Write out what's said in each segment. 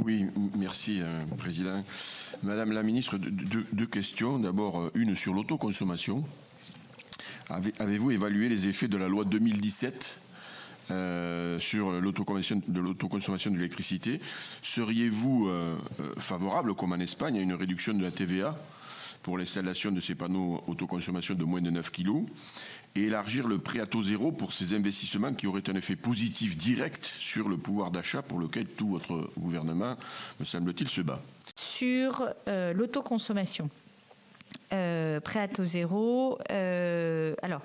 Oui, merci, Président. Madame la Ministre, deux questions. D'abord, une sur l'autoconsommation. Avez-vous évalué les effets de la loi 2017 sur l'autoconsommation de l'électricité? Seriez-vous favorable, comme en Espagne, à une réduction de la TVA pour l'installation de ces panneaux autoconsommation de moins de 9 kg et élargir le prêt à taux zéro pour ces investissements qui auraient un effet positif direct sur le pouvoir d'achat pour lequel tout votre gouvernement, me semble-t-il, se bat? Sur l'autoconsommation, prêt à taux zéro, alors,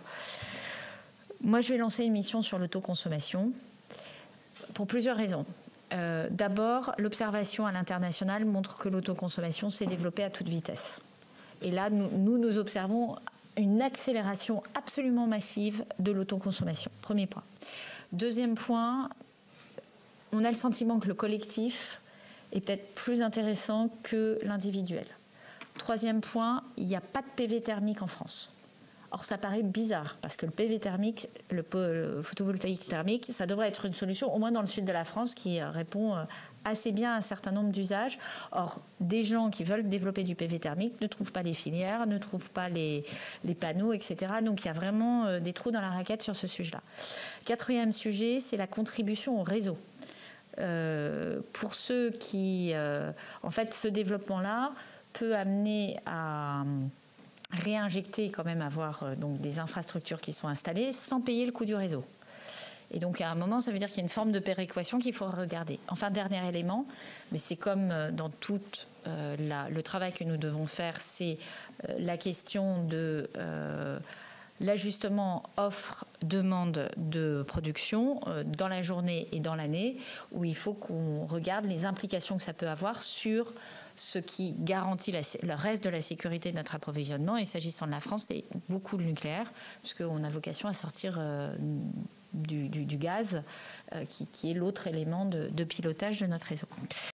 moi je vais lancer une mission sur l'autoconsommation pour plusieurs raisons. D'abord, l'observation à l'international montre que l'autoconsommation s'est développée à toute vitesse. Et là, nous observons une accélération absolument massive de l'autoconsommation. Premier point. Deuxième point, on a le sentiment que le collectif est peut-être plus intéressant que l'individuel. Troisième point, il n'y a pas de PV thermique en France. Or, ça paraît bizarre, parce que le PV thermique, le photovoltaïque thermique, ça devrait être une solution, au moins dans le sud de la France, qui répond assez bien à un certain nombre d'usages. Or, des gens qui veulent développer du PV thermique ne trouvent pas les filières, ne trouvent pas les panneaux, etc. Donc, il y a vraiment des trous dans la raquette sur ce sujet-là. Quatrième sujet, c'est la contribution au réseau. Pour ceux qui... en fait, ce développement-là peut amener à réinjecter, quand même, avoir donc des infrastructures qui sont installées sans payer le coût du réseau. Et donc, à un moment, ça veut dire qu'il y a une forme de péréquation qu'il faut regarder. Enfin, dernier élément, mais c'est comme dans tout le travail que nous devons faire, c'est la question de l'ajustement offre-demande de production dans la journée et dans l'année, où il faut qu'on regarde les implications que ça peut avoir sur ce qui garantit le reste de la sécurité de notre approvisionnement. Et s'agissant de la France, c'est beaucoup le nucléaire, puisqu'on a vocation à sortir du gaz, qui est l'autre élément de pilotage de notre réseau.